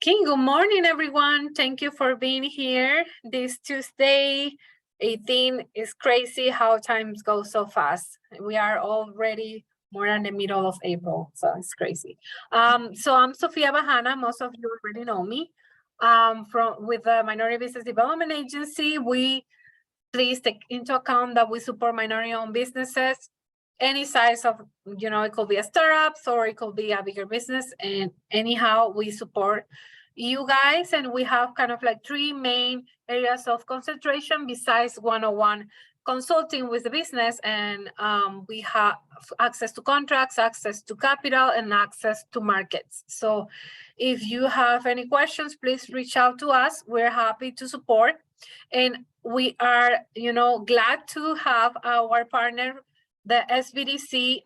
Okay, good morning, everyone. Thank you for being here. This Tuesday, 18 is crazy how time goes so fast. We are already more than the middle of April, so it's crazy. So I'm Sofia Bahana. Most of you already know me. With the Minority Business Development Agency, we please take into account that we support minority-owned businesses, any size of, it could be a startup or it could be a bigger business. And anyhow, we support you guys. And we have kind of like three main areas of concentration besides one-on-one consulting with the business. And we have access to contracts, access to capital, and access to markets. So if you have any questions, please reach out to us. We're happy to support. And we are, glad to have our partner, the SBDC,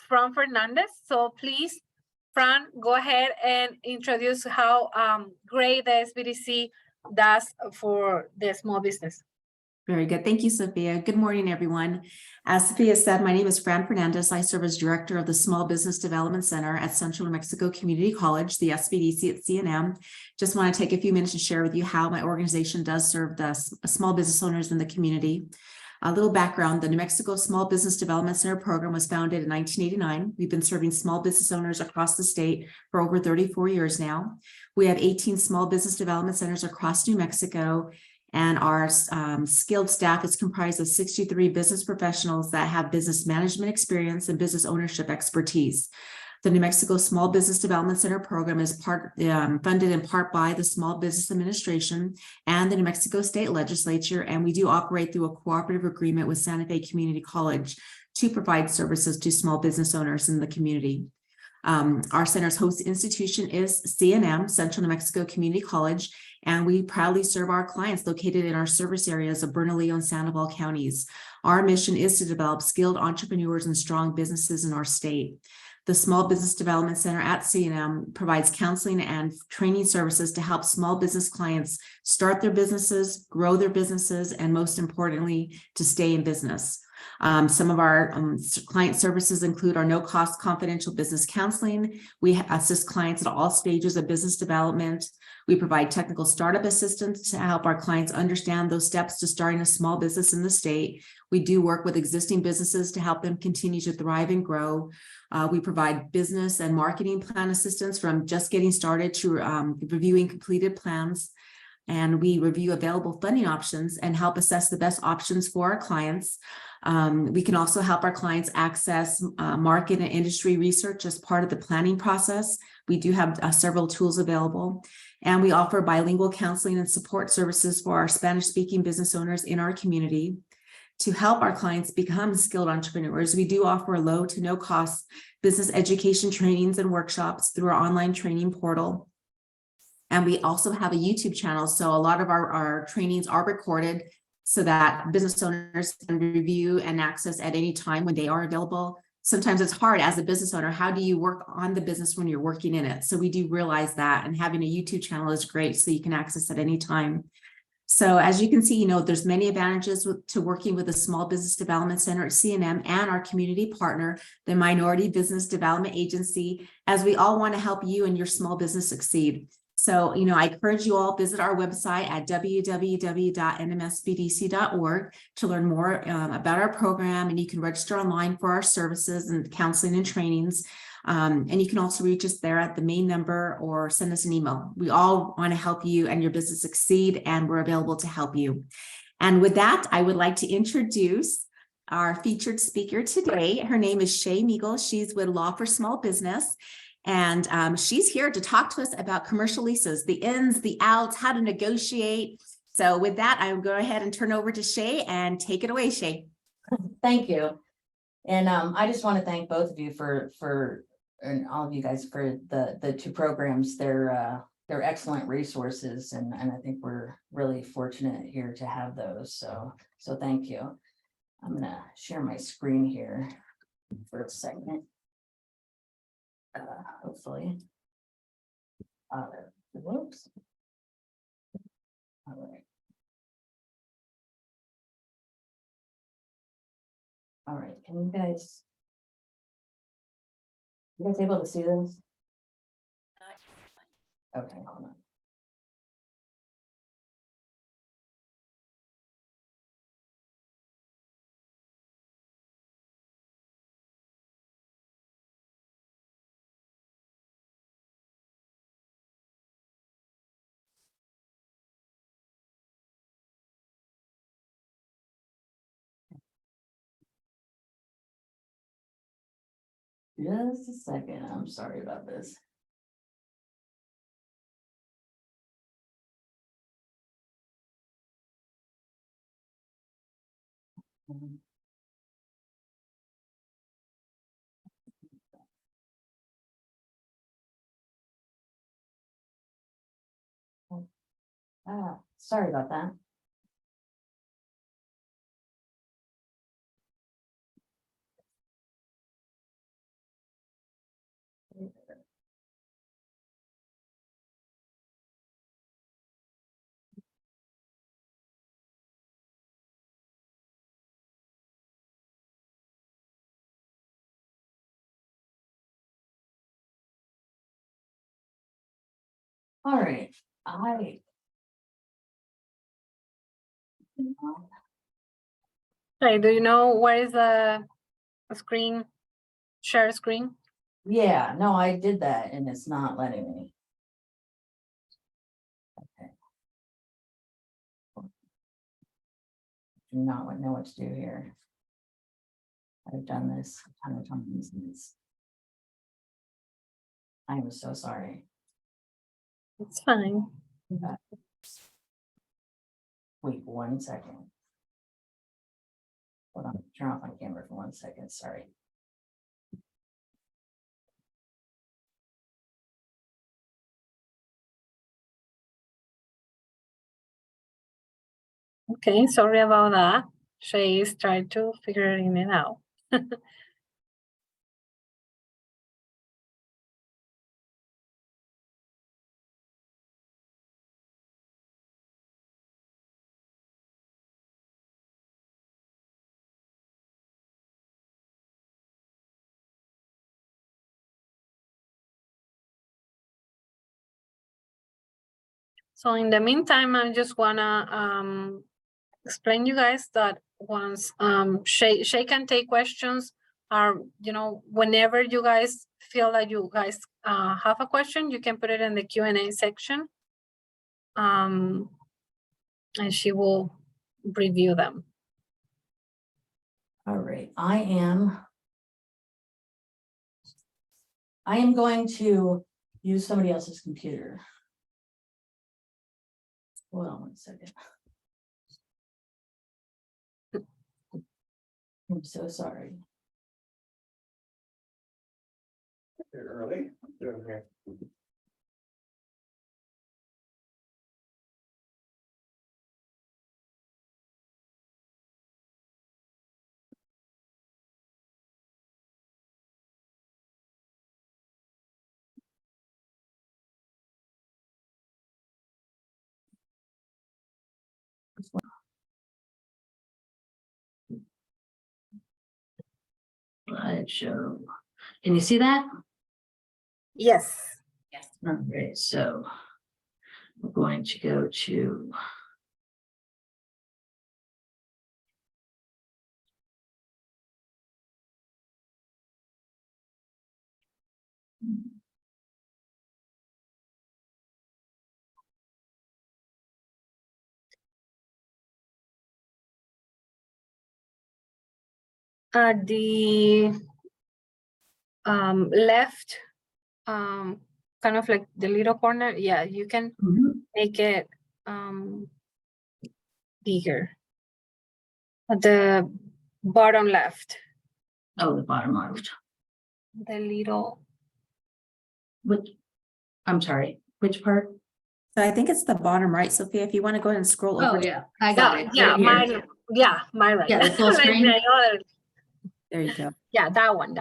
Fran Fernandez. So please, Fran, go ahead and introduce how great the SBDC does for the small business. Very good. Thank you, Sophia. Good morning, everyone. As Sophia said, my name is Fran Fernandez. I serve as director of the Small Business Development Center at Central New Mexico Community College, the SBDC at CNM. Just want to take a few minutes to share with you how my organization does serve the small business owners in the community. A little background, the New Mexico Small Business Development Center program was founded in 1989. We've been serving small business owners across the state for over 34 years now. We have 18 small business development centers across New Mexico, and our skilled staff is comprised of 63 business professionals that have business management experience and business ownership expertise. The New Mexico Small Business Development Center program is funded in part by the Small Business Administration and the New Mexico State Legislature, and we do operate through a cooperative agreement with Santa Fe Community College to provide services to small business owners in the community. Our center's host institution is CNM, Central New Mexico Community College, and we proudly serve our clients located in our service areas of Bernalillo and Sandoval counties. Our mission is to develop skilled entrepreneurs and strong businesses in our state. The Small Business Development Center at CNM provides counseling and training services to help small business clients start their businesses, grow their businesses, and most importantly, to stay in business. Some of our client services include our no-cost confidential business counseling. We assist clients at all stages of business development. We provide technical startup assistance to help our clients understand those steps to starting a small business in the state. We do work with existing businesses to help them continue to thrive and grow. We provide business and marketing plan assistance from just getting started to reviewing completed plans. And we review available funding options and help assess the best options for our clients. We can also help our clients access market and industry research as part of the planning process. We do have several tools available, and we offer bilingual counseling and support services for our Spanish-speaking business owners in our community. To help our clients become skilled entrepreneurs, we do offer low to no cost business education trainings and workshops through our online training portal. And we also have a YouTube channel. So a lot of our trainings are recorded so that business owners can review and access at any time when they are available. Sometimes it's hard as a business owner. How do you work on the business when you're working in it? So we do realize that, and having a YouTube channel is great so you can access at any time. So as you can see, there's many advantages to working with a Small Business Development Center at CNM and our community partner, the Minority Business Development Agency, as we all want to help you and your small business succeed. So, I encourage you all visit our website at www.nmsbdc.org to learn more about our program, and you can register online for our services and counseling and trainings. And you can also reach us there at the main number or send us an email. We all want to help you and your business succeed, and we're available to help you. And with that, I would like to introduce our featured speaker today. Her name is Shay Meagle. She's with Law for Small Business. And she's here to talk to us about commercial leases, the ins, the outs, how to negotiate. So with that, I will go ahead and turn over to Shay and take it away, Shay. Thank you. And I just want to thank both of you and all of you guys for the two programs. They're excellent resources, and I think we're really fortunate here to have those. So thank you. I'm gonna share my screen here for a second. Hopefully. Whoops. All right. All right. Can you guys able to see this? Okay, hold on. Just a second, I'm sorry about this. Sorry about that. All right, Okay, do you know where is the screen, share screen? yeah, no, I did that and it's not letting me. Okay. Do not know what to do here. I've done this a ton of times. And I am so sorry. It's fine. Wait 1 second. Hold on, turn off my camera for 1 second, sorry. Okay, sorry about that. She is trying to figure it out. So in the meantime, I just wanna explain you guys that once Shay can take questions, whenever you guys feel that you guys have a question, you can put it in the Q&A section. And she will review them. All right, I am going to use somebody else's computer. Hold on 1 second. I'm so sorry. Early. Okay. Slideshow. Can you see that? Yes. Yes. All right, so we're going to go to. The left, kind of like the little corner, yeah, you can make it bigger. At the bottom left, Oh, the bottom left. the little, Which, I'm sorry, which part? So I think it's the bottom right, Sophia, if you want to go ahead and scroll over. Yeah, I got it. yeah, right here. mine, yeah, my right. Yeah, the full Like screen. my other- There you go. yeah, that one.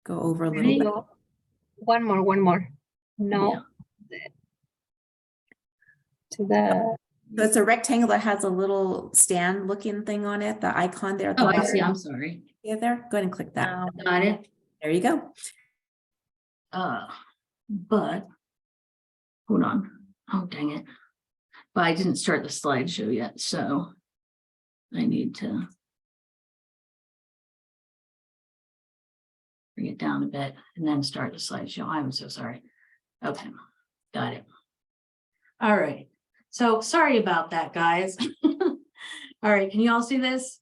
Go over a little Ready? bit. So, one more. No. To the, So it's a rectangle that has a little stand looking thing on it, the icon there at the Oh, I bottom. see, I'm sorry. Yeah, there, go ahead and click that. Got it. There you go. But Hold on. Oh, dang it. But I didn't start the slideshow yet, so I need to bring it down a bit and then start the slideshow. I'm so sorry. Okay, got it. All right. So sorry about that, guys. All right, can you all see this?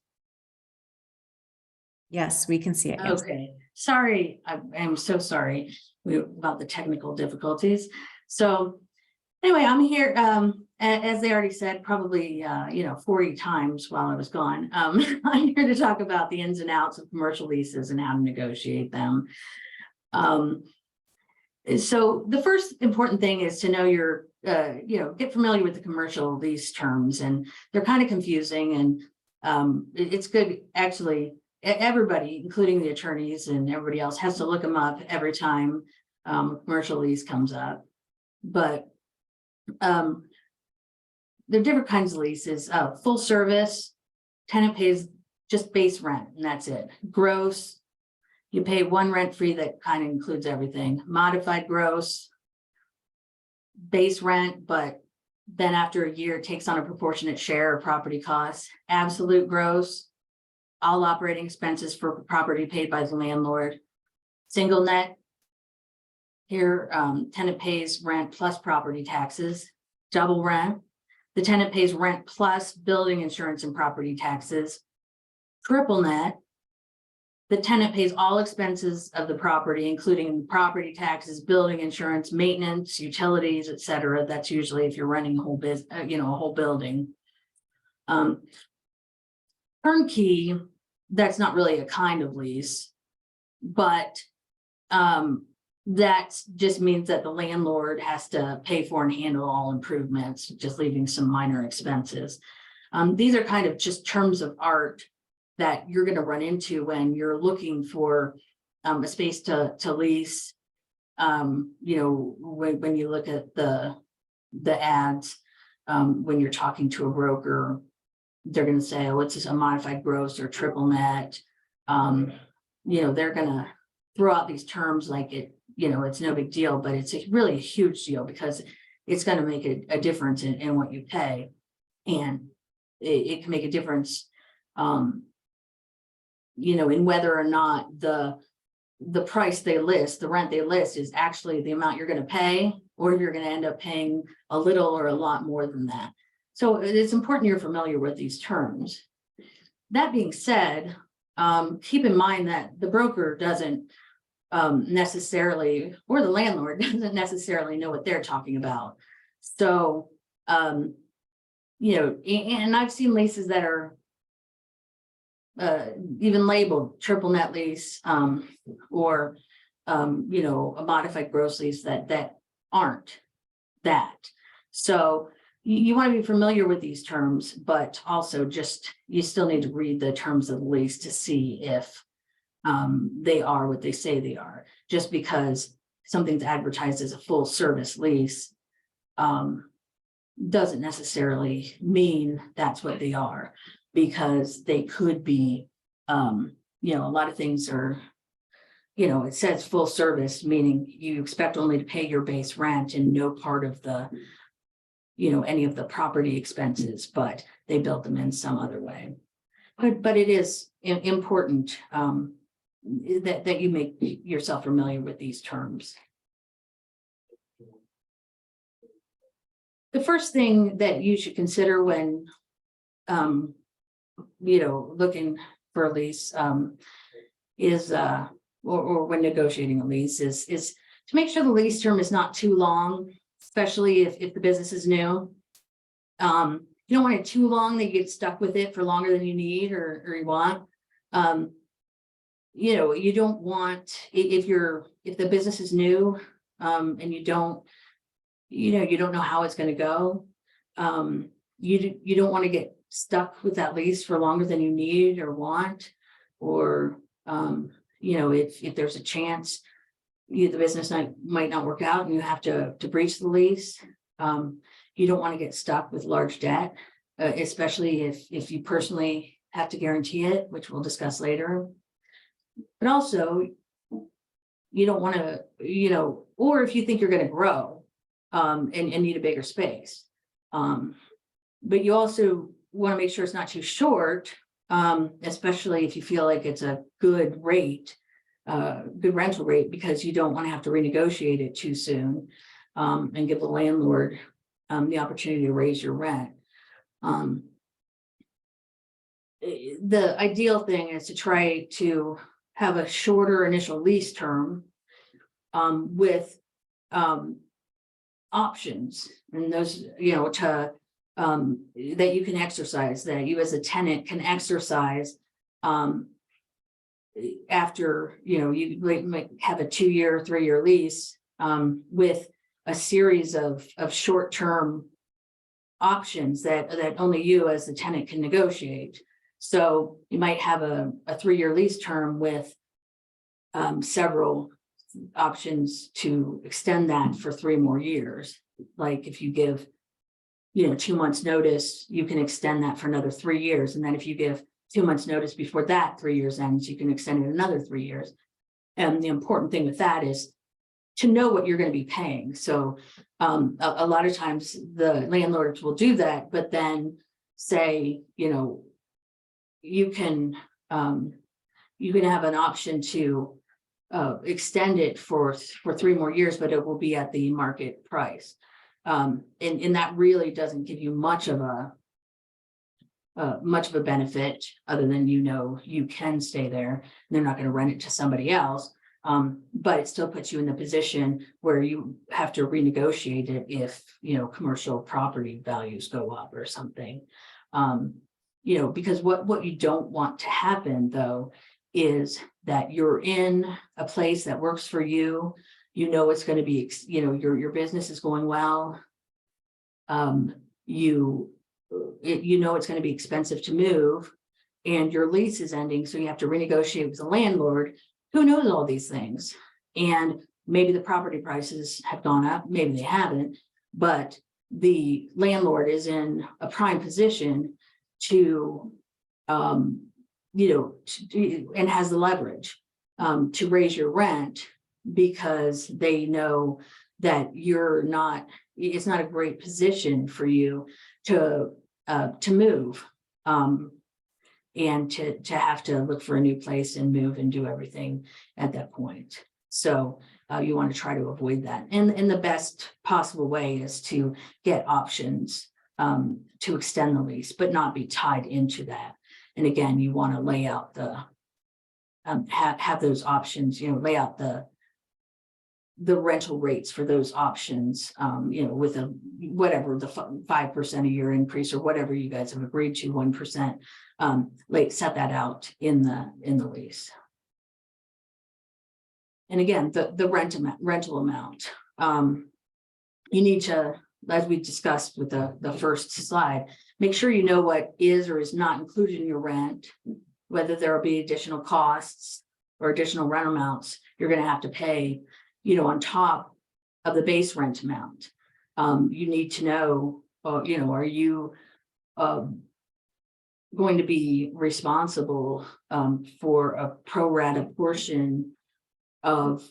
Yes, we can see it. Yes. Okay, sorry, I'm so sorry about the technical difficulties. So anyway, I'm here, as they already said, probably, 40 times while I was gone. I'm here to talk about the ins and outs of commercial leases and how to negotiate them. So the first important thing is to know your, get familiar with the commercial lease terms, and they're kind of confusing, and it's good, actually, everybody, including the attorneys and everybody else, has to look them up every time a commercial lease comes up. But there are different kinds of leases. Full service, tenant pays just base rent, and that's it. Gross, you pay one rent free that kind of includes everything. Modified gross, base rent, but then after a year, it takes on a proportionate share of property costs. Absolute gross, all operating expenses for property paid by the landlord. Single net, here, tenant pays rent plus property taxes. Double rent, the tenant pays rent plus building insurance and property taxes. Triple net, the tenant pays all expenses of the property, including property taxes, building insurance, maintenance, utilities, etc. That's usually if you're running a whole business, a whole building. Turnkey, that's not really a kind of lease, but that just means that the landlord has to pay for and handle all improvements, just leaving some minor expenses. These are kind of just terms of art that you're going to run into when you're looking for a space to lease. When you look at the ads, when you're talking to a broker, they're going to say, oh, it's a modified gross or triple net. They're going to throw out these terms like it's no big deal, but it's really a huge deal because it's going to make a difference in what you pay. And it can make a difference, in whether or not the price they list, the rent they list is actually the amount you're going to pay, or you're going to end up paying a little or a lot more than that. So it's important you're familiar with these terms. That being said, keep in mind that the broker doesn't necessarily, or the landlord doesn't necessarily know what they're talking about. So, and I've seen leases that are even labeled triple net lease, or a modified gross lease that aren't that. So you want to be familiar with these terms, but also you still need to read the terms of the lease to see if they are what they say they are. Just because something's advertised as a full service lease doesn't necessarily mean that's what they are, because they could be, a lot of things are, it says full service, meaning you expect only to pay your base rent and no part of the, any of the property expenses, but they built them in some other way. But it is important that you make yourself familiar with these terms. The first thing that you should consider when looking for a lease is or when negotiating a lease is to make sure the lease term is not too long, especially if the business is new. You don't want it too long that you get stuck with it for longer than you need or you want. You don't want, if the business is new and you don't know how it's going to go, you don't want to get stuck with that lease for longer than you need or want, or if there's a chance the business might not work out and you have to breach the lease. You don't want to get stuck with large debt, especially if you personally have to guarantee it, which we'll discuss later. But also, you don't want to, or if you think you're going to grow, and need a bigger space. But you also want to make sure it's not too short, especially if you feel like it's a good rate, good rental rate, because you don't want to have to renegotiate it too soon, and give the landlord the opportunity to raise your rent. The ideal thing is to try to have a shorter initial lease term with options, and those, to that you can exercise, that you as a tenant can exercise after, you might have a 2-year, 3-year lease with a series of short-term options that only you as the tenant can negotiate. So you might have a 3-year lease term with several options to extend that for 3 more years. Like if you give, 2 months notice, you can extend that for another 3 years. And then if you give 2 months notice before that 3 years ends, you can extend it another 3 years. And the important thing with that is to know what you're going to be paying. So a lot of times the landlords will do that, but then say, you can have an option to extend it for 3 more years, but it will be at the market price. And that really doesn't give you much of a benefit, other than, you can stay there and they're not going to rent it to somebody else. But it still puts you in the position where you have to renegotiate it if, commercial property values go up or something. Because what you don't want to happen, though, is that you're in a place that works for you. It's going to be, your business is going well. It's going to be expensive to move, and your lease is ending. So you have to renegotiate with the landlord who knows all these things. And maybe the property prices have gone up, maybe they haven't, but the landlord is in a prime position to, and has the leverage to raise your rent, because they know that it's not a great position for you to move, and to have to look for a new place and move and do everything at that point. So you want to try to avoid that. And the best possible way is to get options to extend the lease, but not be tied into that. And again, you want to lay out have those options, lay out the rental rates for those options, with whatever the 5% a year increase or whatever you guys have agreed to, 1%, set that out in the lease. And again, the rental amount, you need to, as we discussed with the first slide, make sure you know what is or is not included in your rent, whether there will be additional costs or additional rent amounts you're going to have to pay, on top of the base rent amount. You need to know, are you going to be responsible for a pro rata portion of,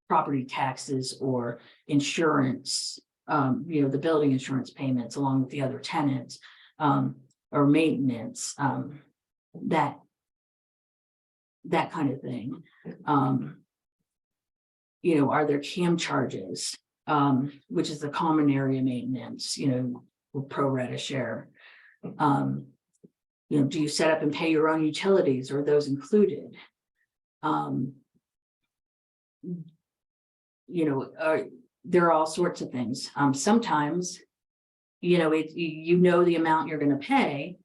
property taxes or insurance, the building insurance payments along with the other tenants, or maintenance, that kind of thing. Are there CAM charges, which is the common area maintenance, pro rata share? Do you set up and pay your own utilities, or are those included? There are all sorts of things. Sometimes, the amount you're going to pay,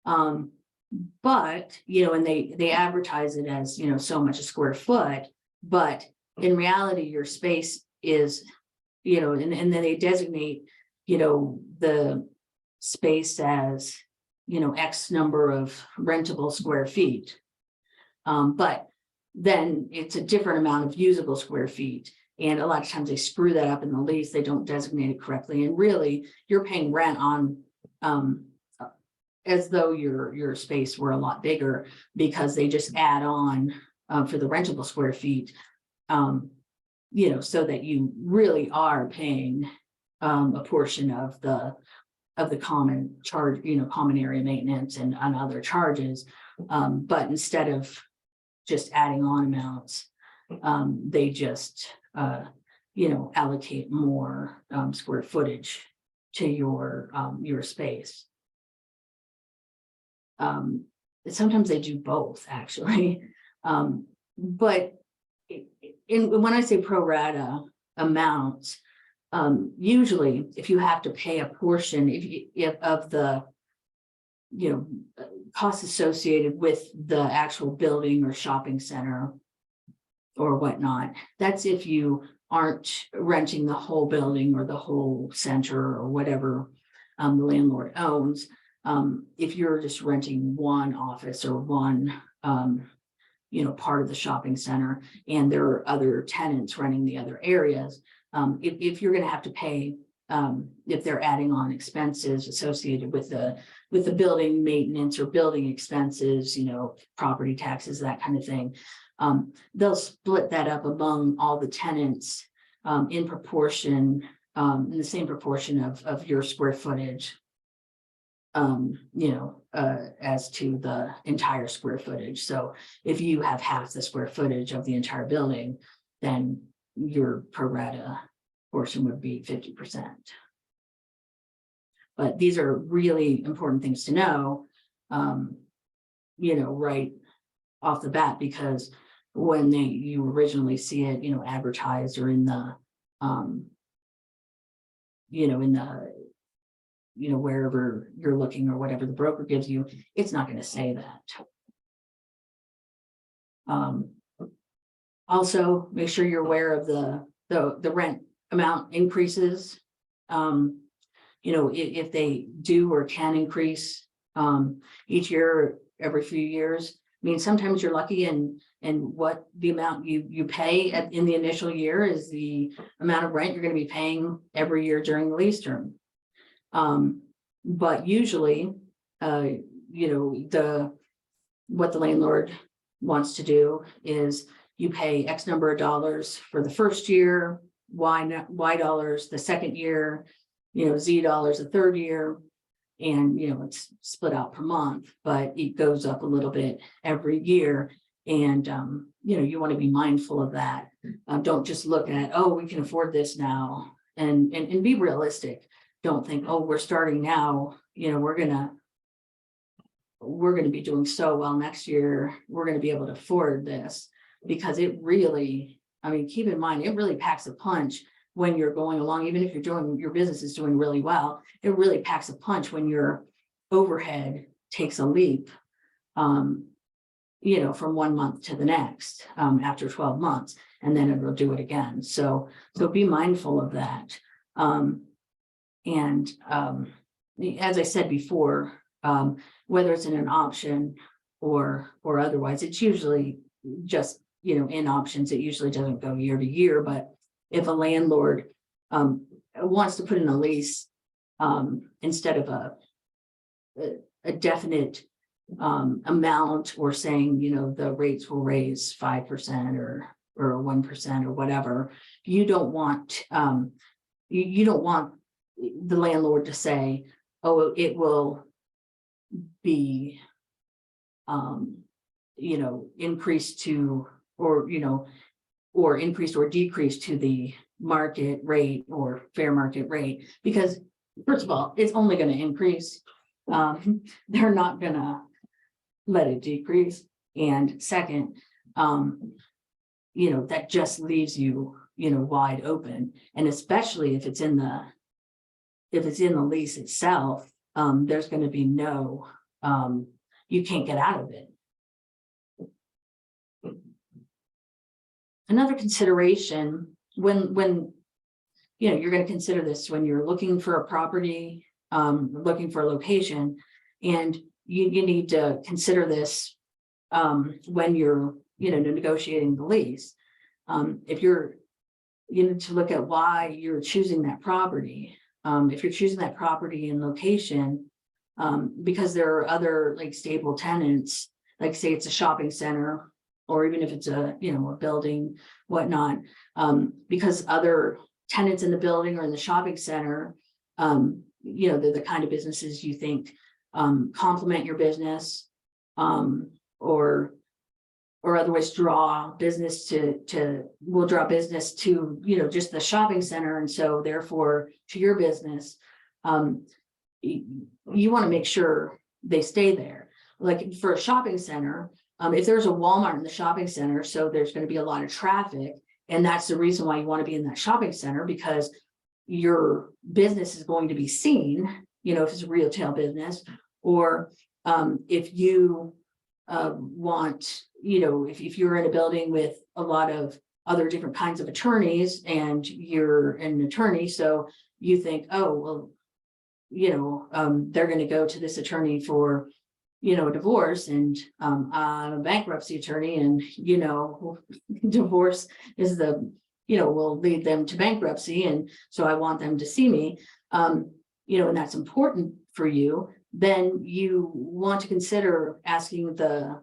but, and they advertise it as, so much a square foot, but in reality, your space is, and then they designate, the space as, X number of rentable square feet. But then it's a different amount of usable square feet. And a lot of times they screw that up in the lease. They don't designate it correctly. And really, you're paying rent on, as though your space were a lot bigger, because they just add on for the rentable square feet, so that you really are paying a portion of the common charge, common area maintenance and other charges. But instead of just adding on amounts, they just, allocate more square footage to your space. Sometimes they do both, actually. But when I say pro rata amounts, usually if you have to pay a portion of the costs associated with the actual building or shopping center or whatnot, that's if you aren't renting the whole building or the whole center or whatever the landlord owns. If you're just renting one office or one part of the shopping center, and there are other tenants renting the other areas, if you're going to have to pay, if they're adding on expenses associated with the building maintenance or building expenses, property taxes, that kind of thing, they'll split that up among all the tenants in proportion, in the same proportion of your square footage, as to the entire square footage. So if you have half the square footage of the entire building, then your pro rata portion would be 50%. But these are really important things to know, right off the bat, because when you originally see it, advertised or in the, wherever you're looking or whatever the broker gives you, it's not going to say that. Also, make sure you're aware of the rent amount increases. If they do or can increase each year, every few years. I mean, sometimes you're lucky and what the amount you pay in the initial year is the amount of rent you're going to be paying every year during the lease term. But usually, what the landlord wants to do is you pay X number of dollars for the first year, Y dollars the second year, Z dollars the third year, and it's split out per month, but it goes up a little bit every year. And you want to be mindful of that. Don't just look at, oh, we can afford this now, and be realistic. Don't think, oh, we're starting now, we're gonna be doing so well next year, we're gonna be able to afford this, because it really, keep in mind, it really packs a punch when you're going along. Even if your business is doing really well, it really packs a punch when your overhead takes a leap, from 1 month to the next, after 12 months, and then it will do it again. So be mindful of that. As I said before, whether it's in an option or otherwise, it's usually just, in options, it usually doesn't go year to year. But if a landlord wants to put in a lease, instead of a definite amount, or saying, the rates will raise 5% or 1% or whatever, you don't want the landlord to say, oh, it will be increased to, or increased or decreased to the market rate or fair market rate, because first of all, it's only going to increase. They're not going to let it decrease. And second, that just leaves you, wide open. And especially if it's in the lease itself, there's going to be no, you can't get out of it. Another consideration when you're going to consider this, when you're looking for a property, looking for a location, and you need to consider this when you're negotiating the lease. If you need to look at why you're choosing that property. If you're choosing that property and location, because there are other stable tenants, like say it's a shopping center, or even if it's a, you know, a building, whatnot, because other tenants in the building or in the shopping center, you know, they're the kind of businesses you think complement your business, or otherwise draw business will draw business to, you know, just the shopping center, and so therefore to your business. You want to make sure they stay there. Like for a shopping center, if there's a Walmart in the shopping center, so there's going to be a lot of traffic, and that's the reason why you want to be in that shopping center, because your business is going to be seen, you know, if it's a retail business, or if you want, you know, if you're in a building with a lot of other different kinds of attorneys and you're an attorney, so you think, oh, well, you know, they're going to go to this attorney for, you know, a divorce, and I'm a bankruptcy attorney, and, you know, divorce is the, you know, will lead them to bankruptcy, and so I want them to see me, you know, and that's important for you. Then you want to consider asking the,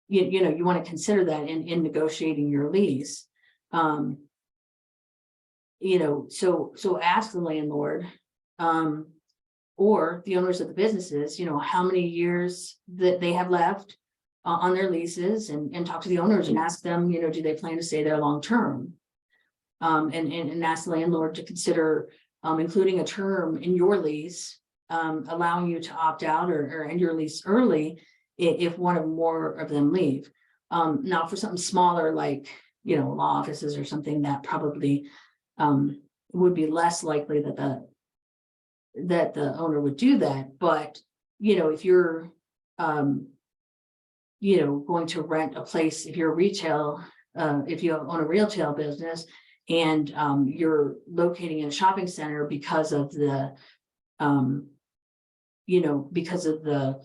you know, you want to consider that in negotiating your lease. You know, so ask the landlord, or the owners of the businesses, you know, how many years that they have left on their leases, and talk to the owners and ask them, you know, do they plan to stay there long term? And ask the landlord to consider including a term in your lease, allowing you to opt out or end your lease early if one or more of them leave. Now for something smaller, like, you know, law offices or something, that probably would be less likely that the owner would do that. But, you know, if you're, you know, going to rent a place, if you're a retail, if you own a retail business, and you're locating in a shopping center because of the, you know, because of the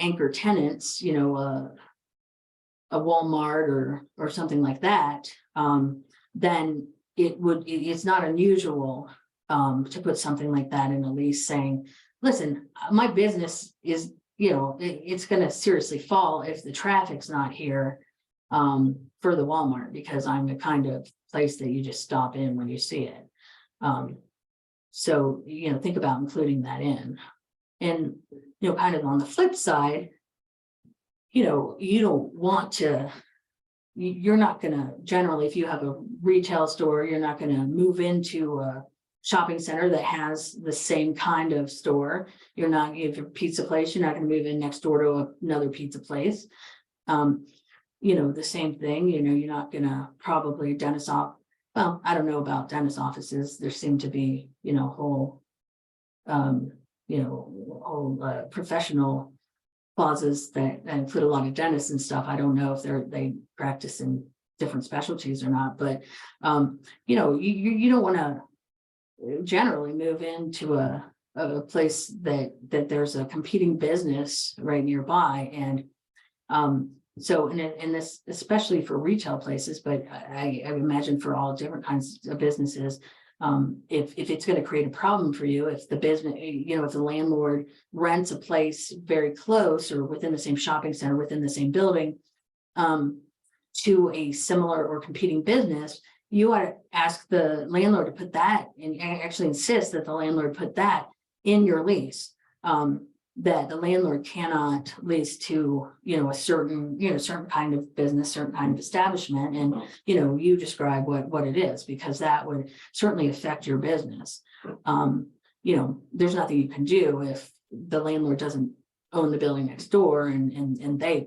anchor tenants, you know, a Walmart or something like that, then it's not unusual to put something like that in a lease, saying, listen, my business is, you know, it's going to seriously fall if the traffic's not here for the Walmart, because I'm the kind of place that you just stop in when you see it. So, you know, think about including that in. And, you know, kind of on the flip side, you know, you don't want to, you're not going to, generally, if you have a retail store, you're not going to move into a shopping center that has the same kind of store. You're not, if you're a pizza place, you're not going to move in next door to another pizza place. You know, the same thing, you know, you're not going to probably dentist off. Well, I don't know about dentist offices. There seem to be, you know, whole, you know, whole professional clauses that include a lot of dentists and stuff. I don't know if they practice in different specialties or not, but you know, you don't want to generally move into a place that there's a competing business right nearby. And so in this, especially for retail places, but I imagine for all different kinds of businesses, if it's going to create a problem for you, if the business, you know, if the landlord rents a place very close or within the same shopping center, within the same building, to a similar or competing business, you ought to ask the landlord to put that, and actually insist that the landlord put that in your lease, that the landlord cannot lease to, you know, a certain, you know, certain kind of business, certain kind of establishment. And, you know, you describe what it is, because that would certainly affect your business. You know, there's nothing you can do if the landlord doesn't own the building next door and they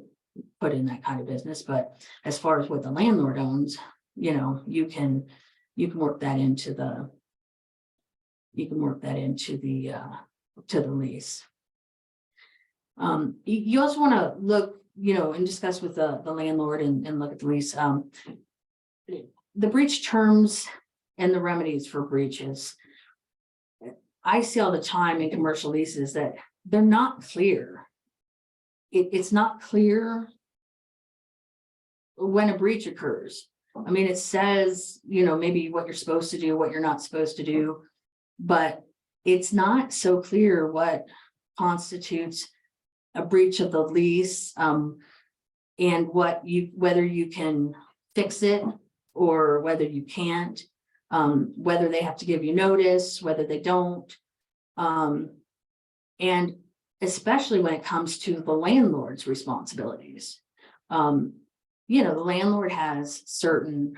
put in that kind of business. But as far as what the landlord owns, you know, you can work that into the, to the lease. You also want to look, you know, and discuss with the landlord and look at the lease, the breach terms and the remedies for breaches. I see all the time in commercial leases that they're not clear. It's not clear when a breach occurs. I mean, it says, you know, maybe what you're supposed to do, what you're not supposed to do, but it's not so clear what constitutes a breach of the lease. and whether you can fix it or whether you can't, whether they have to give you notice, whether they don't. And especially when it comes to the landlord's responsibilities. You know, the landlord has certain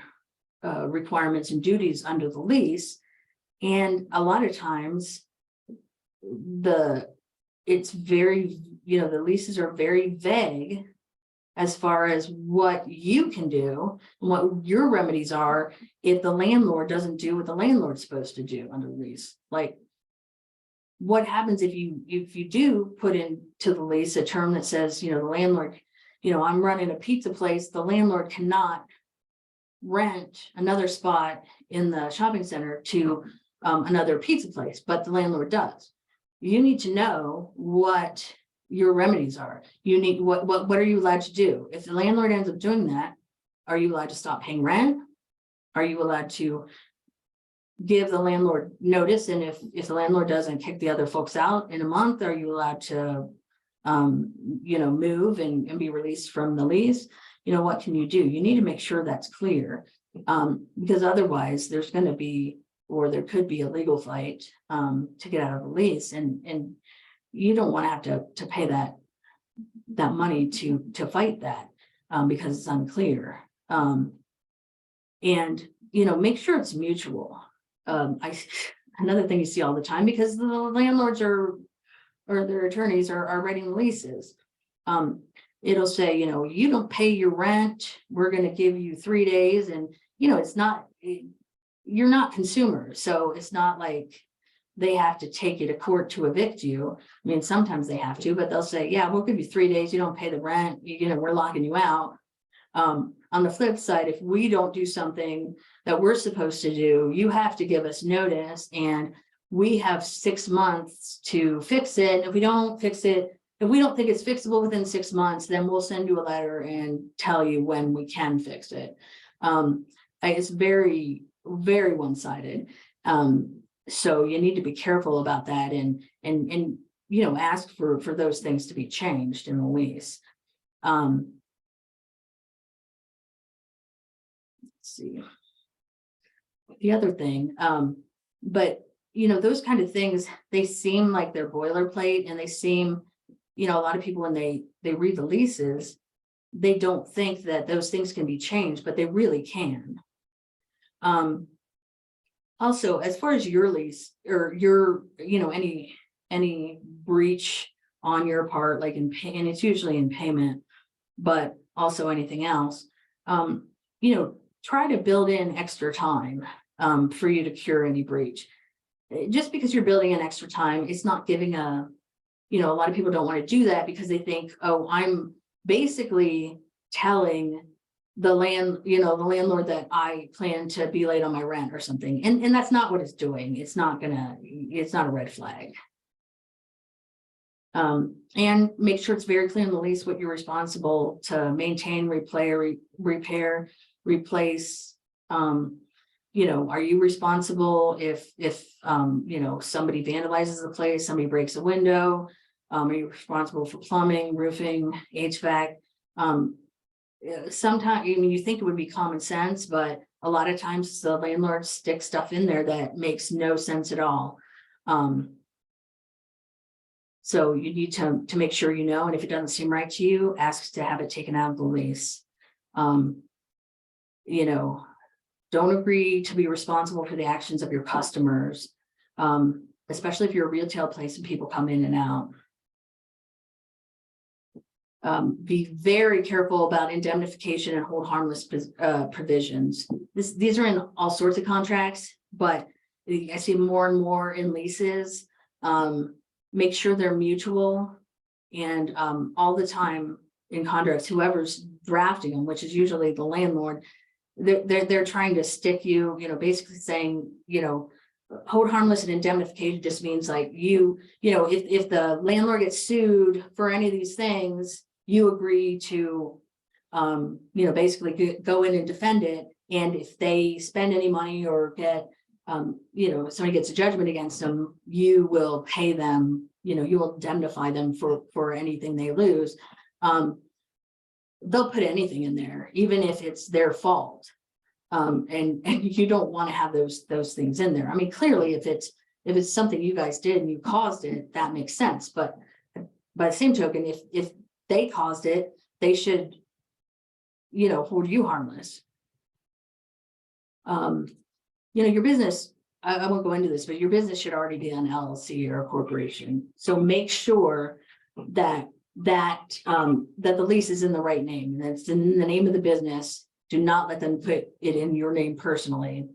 requirements and duties under the lease. And a lot of times it's very, you know, the leases are very vague as far as what you can do and what your remedies are if the landlord doesn't do what the landlord's supposed to do under the lease. Like, what happens if you do put into the lease a term that says, you know, the landlord, you know, I'm running a pizza place, the landlord cannot rent another spot in the shopping center to another pizza place, but the landlord does. You need to know what your remedies are. You need, what are you allowed to do? If the landlord ends up doing that, are you allowed to stop paying rent? Are you allowed to give the landlord notice? And if the landlord doesn't kick the other folks out in a month, are you allowed to you know, move and be released from the lease? You know, what can you do? You need to make sure that's clear, because otherwise there's going to be, or there could be, a legal fight to get out of the lease, and you don't want to have to pay that money to fight that because it's unclear. And you know, make sure it's mutual. Another thing you see all the time, because the landlords or their attorneys are writing leases. It'll say, you know, you don't pay your rent, we're going to give you 3 days. And, you know, you're not consumers. So it's not like they have to take you to court to evict you. I mean, sometimes they have to, but they'll say, yeah, we'll give you 3 days. You don't pay the rent, you know, we're locking you out. On the flip side, if we don't do something that we're supposed to do, you have to give us notice, and we have 6 months to fix it. If we don't fix it, if we don't think it's fixable within 6 months, then we'll send you a letter and tell you when we can fix it. It's very, very one-sided. So you need to be careful about that, and you know, ask for those things to be changed in the lease. Let's see. The other thing, but you know, those kind of things, they seem like they're boilerplate, and they seem, you know, a lot of people when they read the leases, they don't think that those things can be changed, but they really can. Also, as far as your lease or your, you know, any breach on your part, like and it's usually in payment, but also anything else, you know, try to build in extra time for you to cure any breach. Just because you're building in extra time, it's not giving you know, a lot of people don't want to do that because they think, oh, I'm basically telling the landlord that I plan to be late on my rent or something. And that's not what it's doing. It's not a red flag. And make sure it's very clear in the lease what you're responsible to maintain, repair, replace. You know, are you responsible if you know, somebody vandalizes the place, somebody breaks a window? Are you responsible for plumbing, roofing, HVAC? Sometimes, I mean, you think it would be common sense, but a lot of times the landlord sticks stuff in there that makes no sense at all. So you need to make sure you know, and if it doesn't seem right to you, ask to have it taken out of the lease. You know, don't agree to be responsible for the actions of your customers, especially if you're a retail place and people come in and out. Be very careful about indemnification and hold harmless provisions. These are in all sorts of contracts, but I see more and more in leases. Make sure they're mutual, and all the time in contracts, whoever's drafting them, which is usually the landlord, they're trying to stick you, you know, basically saying, you know, hold harmless and indemnification just means like you know, if the landlord gets sued for any of these things, you agree to, you know, basically go in and defend it. And if they spend any money or get, you know, if somebody gets a judgment against them, you will pay them, you know, you will indemnify them for anything they lose. they'll put anything in there, even if it's their fault. And you don't want to have those things in there. I mean, clearly, if it's something you guys did and you caused it, that makes sense. But by the same token, if they caused it, they should, hold you harmless. Your business, I won't go into this, but your business should already be an LLC or a corporation. So make sure that the lease is in the right name, and that's in the name of the business. Do not let them put it in your name personally.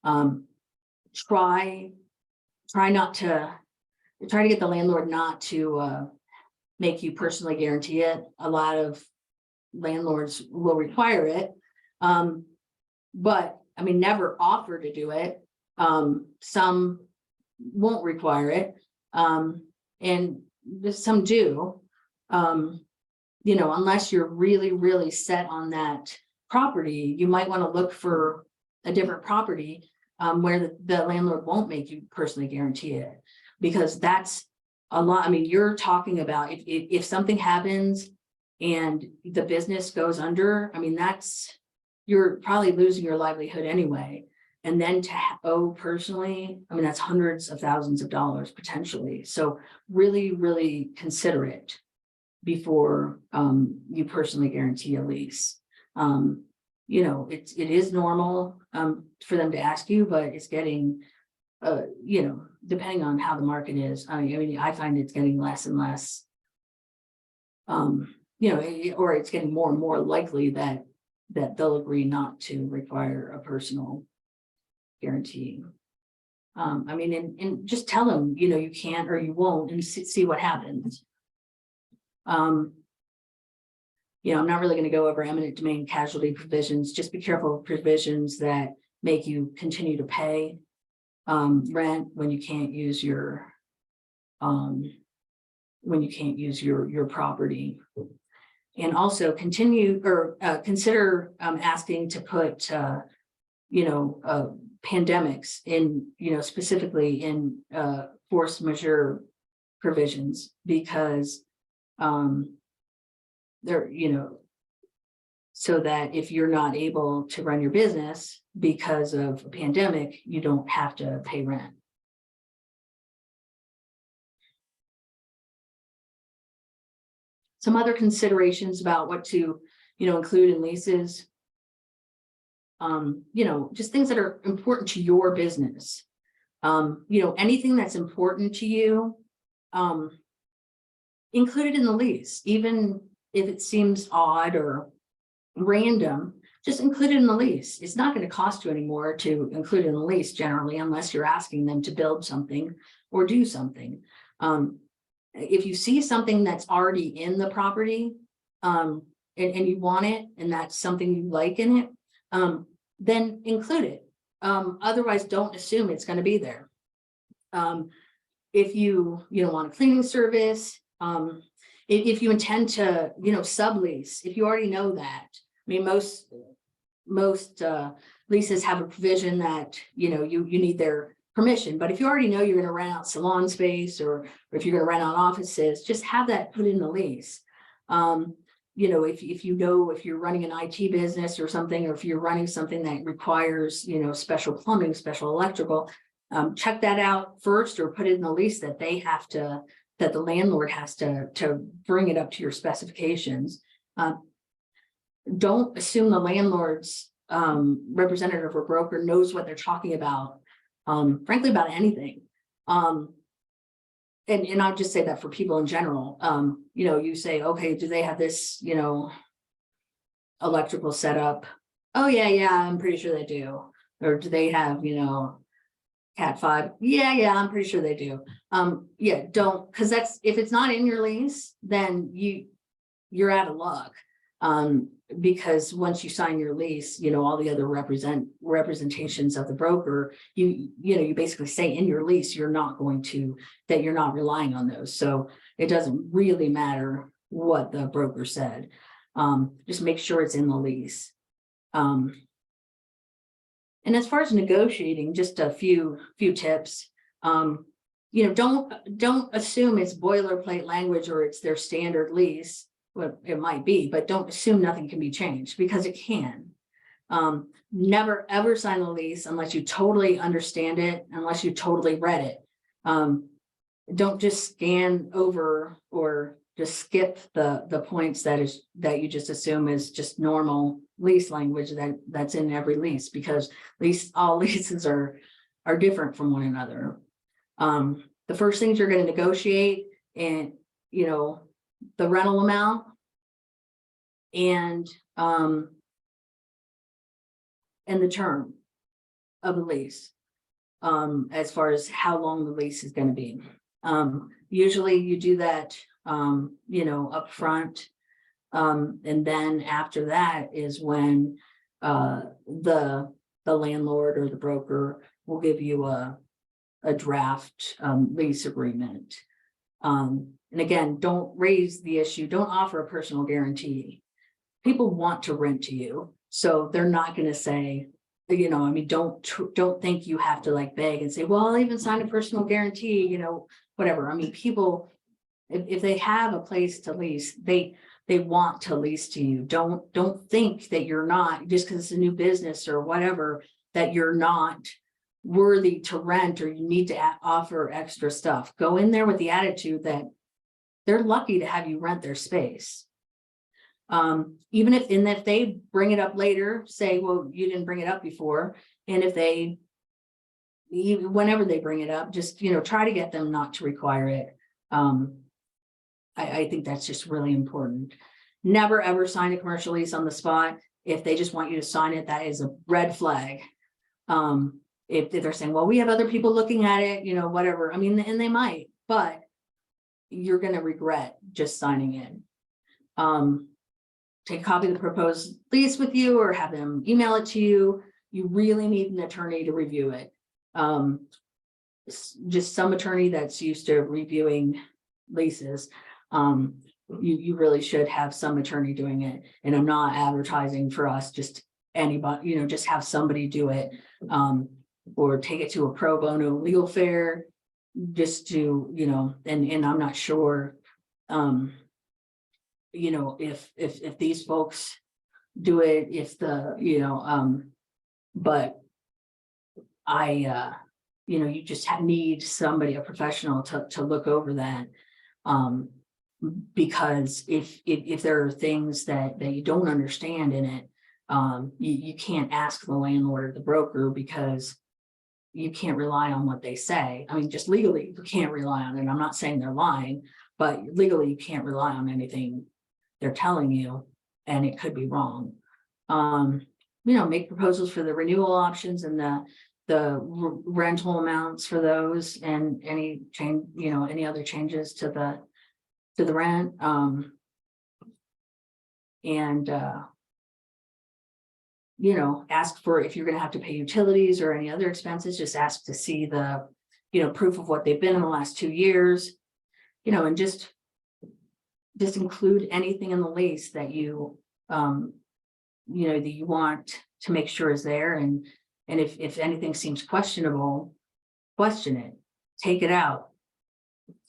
Try to get the landlord not to make you personally guarantee it. A lot of landlords will require it. But I mean, never offer to do it. Some won't require it. And some do. Unless you're really, really set on that property, you might want to look for a different property where the landlord won't make you personally guarantee it, because that's a lot. I mean, you're talking about if something happens and the business goes under, I mean, you're probably losing your livelihood anyway. And then to owe personally, I mean, that's hundreds of thousands of dollars potentially. So really, really consider it before you personally guarantee a lease. It is normal for them to ask you, but it's getting, depending on how the market is. I mean, I find it's getting less and less, or it's getting more and more likely that they'll agree not to require a personal guarantee. I mean, and just tell them, you can't or you won't, and see what happens. I'm not really going to go over eminent domain casualty provisions. Just be careful of provisions that make you continue to pay rent when you can't use your property. And also consider asking to put pandemics in, specifically in force majeure provisions, because they're, so that if you're not able to run your business because of a pandemic, you don't have to pay rent. Some other considerations about what to, include in leases. Just things that are important to your business. Anything that's important to you, include it in the lease, even if it seems odd or random. Just include it in the lease. It's not going to cost you anymore to include it in the lease generally, unless you're asking them to build something or do something. If you see something that's already in the property, and you want it, and that's something you like in it, then include it. Otherwise, don't assume it's going to be there. If you want a cleaning service, if you intend to sublease, if you already know that. I mean, most leases have a provision that you need their permission, but if you already know you're going to rent out salon space, or if you're going to rent out offices, just have that put in the lease. If you're running an IT business or something, or if you're running something that requires special plumbing, special electrical, check that out first, or put it in the lease that the landlord has to bring it up to your specifications. Don't assume the landlord's representative or broker knows what they're talking about, frankly, about anything. And I'll just say that for people in general. You say, okay, do they have this, electrical setup? Oh yeah, I'm pretty sure they do. Or do they have, Cat 5? Yeah, I'm pretty sure they do. Yeah, don't, because if it's not in your lease, then you're out of luck. Because once you sign your lease, all the other representations of the broker, you basically say in your lease, you're not relying on those. So it doesn't really matter what the broker said. Just make sure it's in the lease. And as far as negotiating, just a few tips. Don't assume it's boilerplate language or it's their standard lease. what it might be, but don't assume nothing can be changed, because it can. Never ever sign a lease unless you totally understand it, unless you totally read it. Don't just scan over or just skip the points that you just assume is just normal lease language that's in every lease, because all leases are different from one another. The first things you're going to negotiate, and the rental amount, and the term of the lease, as far as how long the lease is going to be. Usually you do that, up front. And then after that is when the landlord or the broker will give you a draft lease agreement. And again, don't raise the issue, don't offer a personal guarantee. People want to rent to you, so they're not going to say, don't think you have to like beg and say, well, I'll even sign a personal guarantee, whatever. I mean, people, if they have a place to lease, they want to lease to you. Don't think that you're not, just because it's a new business or whatever, that you're not worthy to rent or you need to offer extra stuff. Go in there with the attitude that they're lucky to have you rent their space. Even if they bring it up later, say, well, you didn't bring it up before. And whenever they bring it up, just, try to get them not to require it. I think that's just really important. Never, ever sign a commercial lease on the spot. If they just want you to sign it, that is a red flag. If they're saying, well, we have other people looking at it, whatever. I mean, and they might, but you're going to regret just signing it. Take a copy of the proposed lease with you or have them email it to you. You really need an attorney to review it. Just some attorney that's used to reviewing leases. You really should have some attorney doing it. And I'm not advertising for us, just anybody, just have somebody do it. Or take it to a pro bono legal fair, just to, and I'm not sure, if these folks do it, but you just need somebody, a professional to look over that. Because if there are things that you don't understand in it, you can't ask the landlord or the broker, because you can't rely on what they say. I mean, just legally, you can't rely on it. I'm not saying they're lying, but legally you can't rely on anything they're telling you, and it could be wrong. Make proposals for the renewal options and the rental amounts for those, and any change, any other changes to the rent. Ask for, if you're going to have to pay utilities or any other expenses, just ask to see the, proof of what they've been in the last 2 years, and just include anything in the lease that you, that you want to make sure is there. And if anything seems questionable, question it, take it out.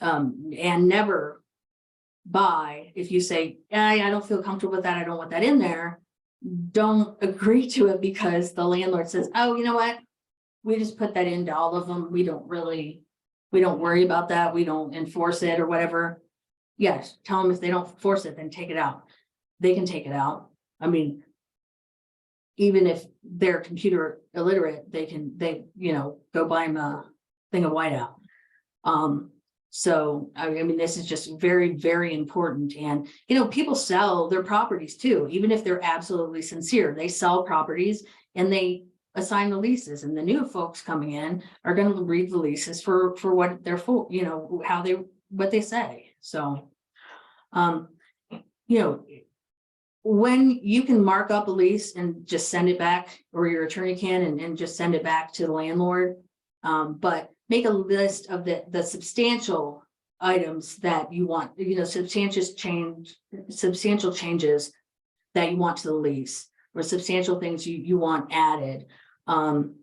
And never buy, if you say, I don't feel comfortable with that, I don't want that in there, don't agree to it because the landlord says, oh, you know what, we just put that into all of them, we don't worry about that, we don't enforce it or whatever. Yes, tell them if they don't force it, then take it out. They can take it out. I mean, even if they're computer illiterate, they go buy them a thing of whiteout. So, I mean, this is just very, very important. And, people sell their properties too, even if they're absolutely sincere. They sell properties and they assign the leases, and the new folks coming in are going to read the leases for what they're for, what they say. So, when you can mark up a lease and just send it back, or your attorney can, and just send it back to the landlord. But make a list of the substantial items that you want, substantial changes that you want to the lease, or substantial things you want added. And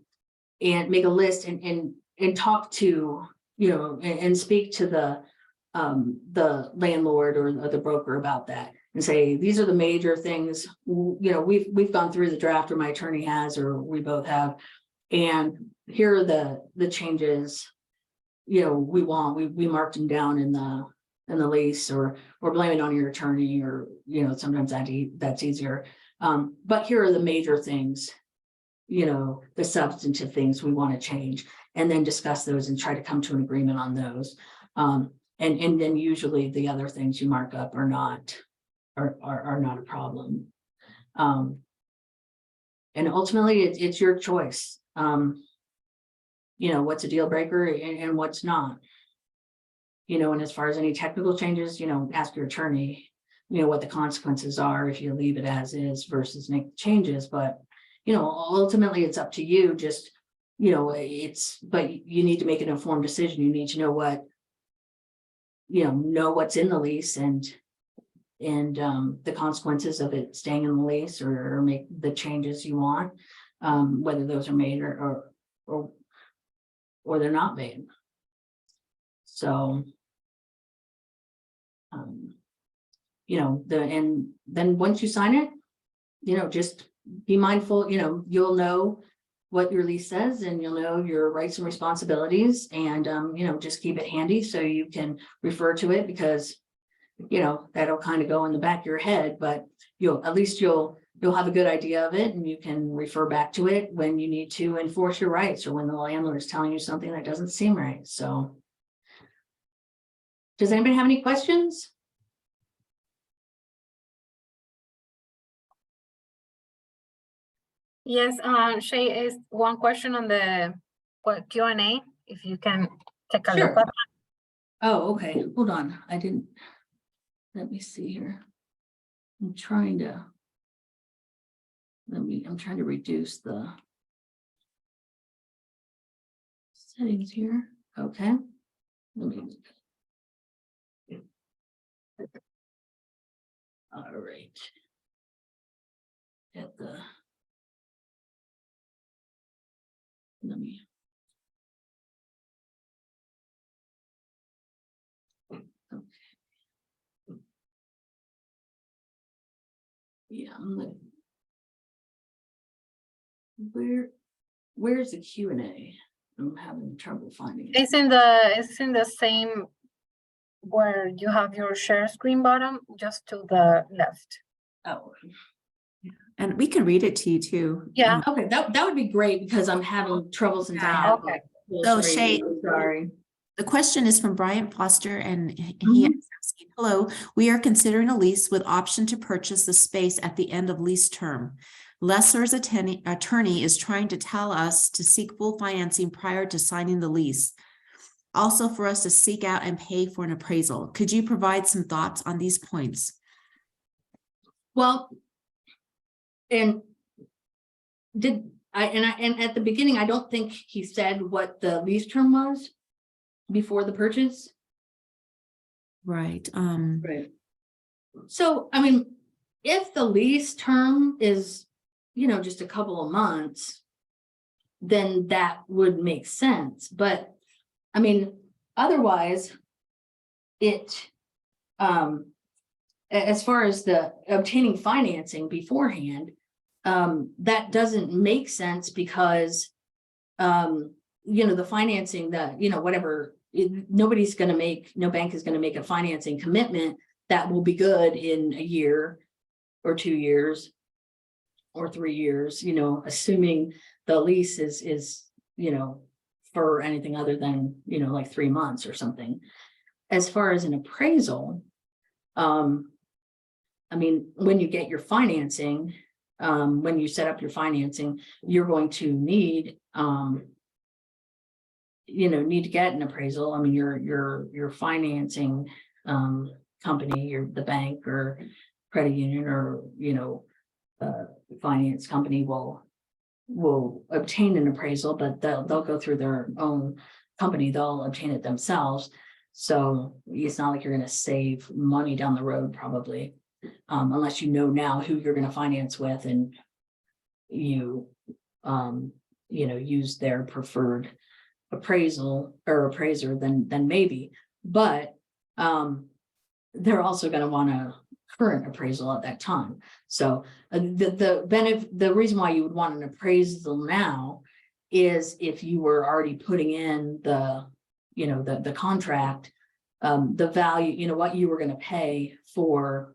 make a list and talk to, and speak to the landlord or the broker about that. and say, these are the major things, we've gone through the draft, or my attorney has, or we both have. And here are the changes, we marked them down in the lease, or blame it on your attorney, or, sometimes that's easier. But here are the major things, the substantive things we want to change, and then discuss those and try to come to an agreement on those. And then usually the other things you mark up are not a problem. And ultimately it's your choice. What's a deal breaker and what's not. And as far as any technical changes, ask your attorney, what the consequences are if you leave it as is versus make changes. But, ultimately it's up to you. Just, but you need to make an informed decision. You need to know what's in the lease and the consequences of it staying in the lease, or make the changes you want, whether those are made or they're not made. So, and then once you sign it, just be mindful, you'll know what your lease says, and you'll know your rights and responsibilities, and, just keep it handy so you can refer to it, because, that'll kind of go in the back of your head, but you'll have a good idea of it, and you can refer back to it when you need to enforce your rights, or when the landlord is telling you something that doesn't seem right. So, does anybody have any questions? Yes, Shay, is one question on the Q&A, if you can take a look Sure. at that. Oh, okay. Hold on. Let me see here. I'm trying to reduce the settings here. Okay. All right. Yeah, where's the Q&A? I'm having trouble finding it. It's in the same where you have your share screen button, just to the left. Oh, And we can read it to you too. Yeah. okay, that would be great, because I'm having trouble since I Yeah. have. Okay. So, Shay, Sorry. The question is from Brian Foster, and he is asking, hello, we are considering a lease with option to purchase the space at the end of lease term. Lessor's attorney is trying to tell us to seek full financing prior to signing the lease. Also for us to seek out and pay for an appraisal. Could you provide some thoughts on these points? Well, and at the beginning, I don't think he said what the lease term was before the purchase. Right. Right. So, I mean, if the lease term is, just a couple of months, then that would make sense. But I mean, otherwise, as far as the obtaining financing beforehand, that doesn't make sense, because, the financing that, whatever, no bank is going to make a financing commitment that will be good in a year or 2 years or 3 years, assuming the lease is, for anything other than, like 3 months or something. As far as an appraisal, I mean, when you get your financing, when you set up your financing, you're going to need, need to get an appraisal. I mean, your financing company, the bank or credit union, or finance company will obtain an appraisal, but they'll go through their own company. They'll obtain it themselves. So it's not like you're going to save money down the road, probably, unless you know now who you're going to finance with, and you use their preferred appraisal or appraiser, then maybe. But they're also going to want to current appraisal at that time. So the reason why you would want an appraisal now is if you were already putting in the, you know, the contract, the value, you know, what you were going to pay for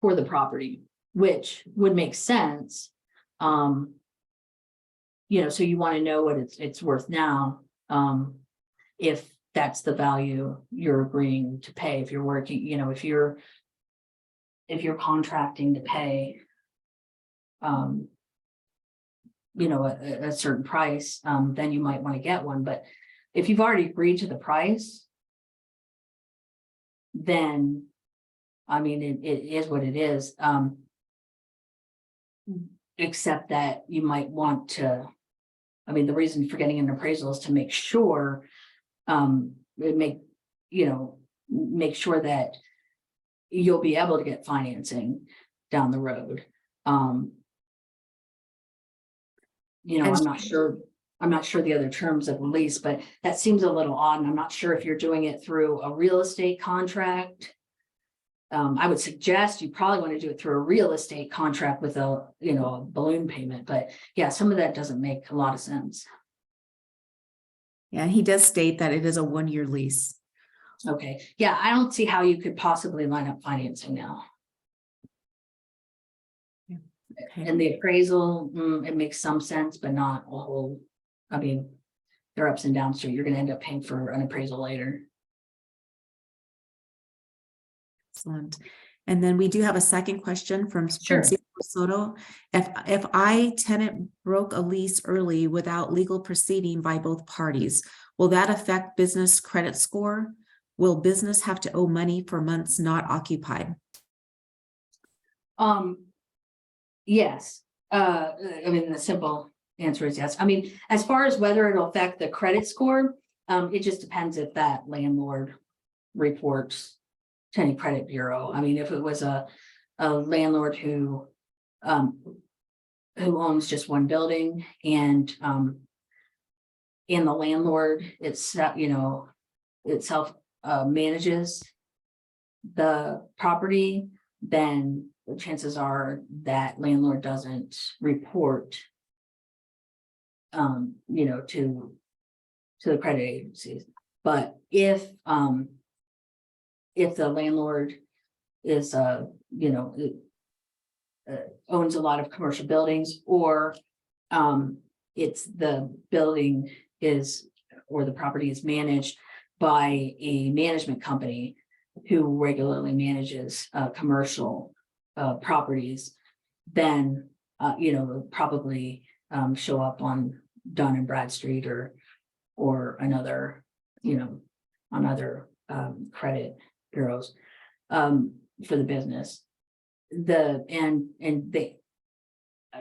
the property, which would make sense. You know, so you want to know what it's worth now, if that's the value you're agreeing to pay. If you're working, you know, if you're contracting to pay, you know, a certain price, then you might want to get one. But if you've already agreed to the price, then, I mean, it is what it is. Except that you might want to, I mean, the reason for getting an appraisal is to make sure, make sure that you'll be able to get financing down the road. You know, I'm not sure the other terms of the lease, but that seems a little odd. And I'm not sure if you're doing it through a real estate contract. I would suggest you probably want to do it through a real estate contract with a, you know, a balloon payment, but yeah, some of that doesn't make a lot of sense. Yeah, he does state that it is a 1-year lease. Okay, yeah, I don't see how you could possibly line up financing now. Okay. And the appraisal, it makes some sense, but not a whole, I mean, they're ups and downs, so you're gonna end up paying for an appraisal later. Excellent. And then we do have a second question from Sure. Francisco Soto. If I tenant broke a lease early without legal proceeding by both parties, will that affect business credit score? Will business have to owe money for months not occupied? Yes. I mean, the simple answer is yes. I mean, as far as whether it'll affect the credit score, it just depends if that landlord reports to any credit bureau. I mean, if it was a landlord who owns just one building and the landlord itself, you know, itself manages the property, then the chances are that landlord doesn't report, you know, to the credit agencies. But if the landlord is, you know, owns a lot of commercial buildings, or it's the building is, or the property is managed by a management company who regularly manages commercial properties, then, you know, it'll probably show up on Dun and Bradstreet or another, you know, on other credit bureaus for the business. And they,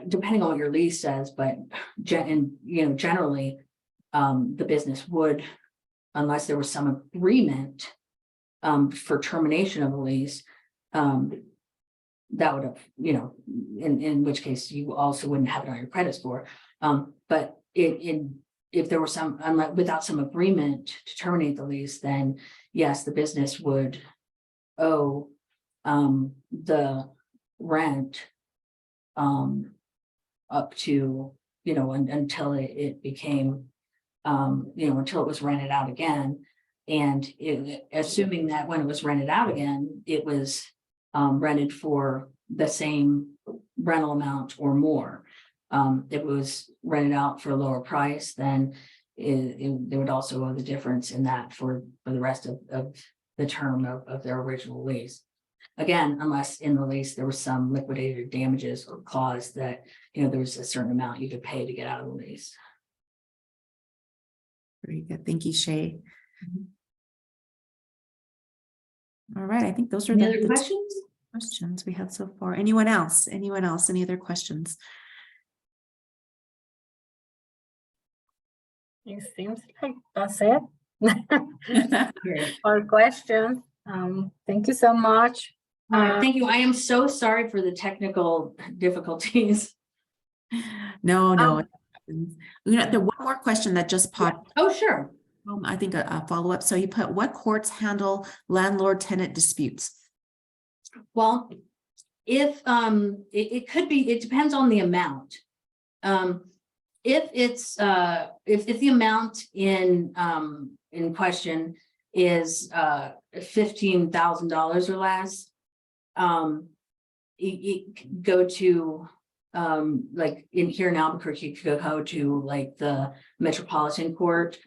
depending on what your lease says, but generally the business would, unless there was some agreement for termination of the lease, that would have, you know, in which case you also wouldn't have it on your credit score. But if there was without some agreement to terminate the lease, then yes, the business would owe the rent up to, you know, until it became, you know, until it was rented out again. And assuming that when it was rented out again, it was rented for the same rental amount or more. If it was rented out for a lower price, then they would also owe the difference in that for the rest of the term of their original lease. Again, unless in the lease there was some liquidated damages or clause that, you know, there was a certain amount you could pay to get out of the lease. Very good. Thank you, Shay. All right. I think those are Any the other questions we had so far. Anyone else? Anyone else? Any other questions? It seems like that's it. Great. For questions. Thank you so much. All right, thank you. I am so sorry for the technical difficulties. No. You know, the one more question that just popped. Oh, sure. I think a follow-up. So you put, what courts handle landlord-tenant disputes? Well, if it could be, it depends on the amount. If it's if the amount in question is $15,000 or less, it could go to like in here in Albuquerque, you could go to like the Metropolitan Court.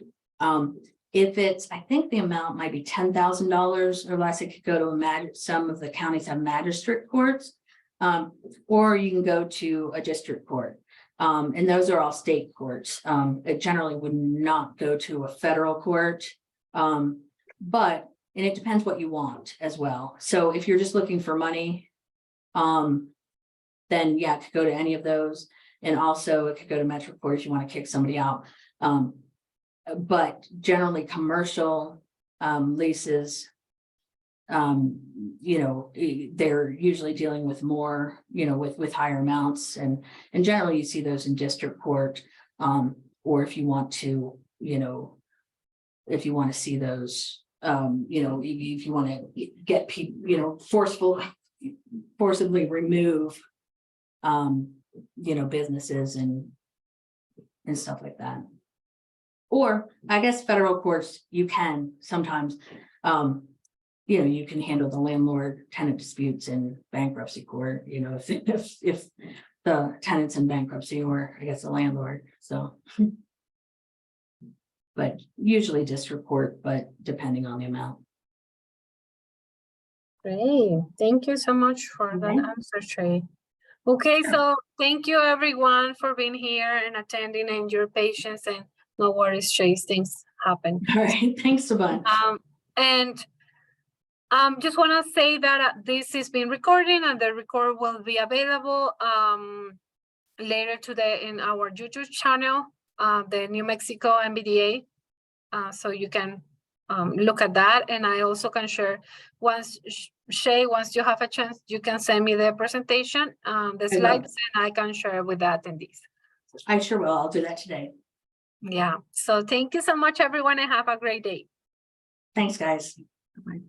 If it's, I think the amount might be $10,000 or less, it could go to some of the counties have magistrate courts, or you can go to a district court. And those are all state courts. It generally would not go to a federal court. And it depends what you want as well. So if you're just looking for money, then yeah, it could go to any of those. And also it could go to Metro Court if you want to kick somebody out. But generally commercial leases, they're usually dealing with more, with higher amounts, and generally you see those in district court. Or if you want to, if you want to see those, if you want to get people, forcibly remove, businesses and stuff like that. Or I guess federal courts, you can sometimes, you can handle the landlord tenant disputes in bankruptcy court, if the tenant's in bankruptcy, or I guess the landlord, so. But usually district court, but depending on the amount. Great. Thank you so much for that Okay. answer, Trey. Okay, so thank you everyone for being here and attending, and your patience, and no worries, Trey, things happen. All right, thanks a bunch. And just want to say that this is being recorded, and the record will be available later today in our YouTube channel, the New Mexico MBDA. So you can look at that, and I also can share once you have a chance, you can send me the presentation, the slides, and I can share with the attendees. I sure will. I'll do that today. Yeah. So thank you so much, everyone, and have a great day. Thanks, guys. Bye.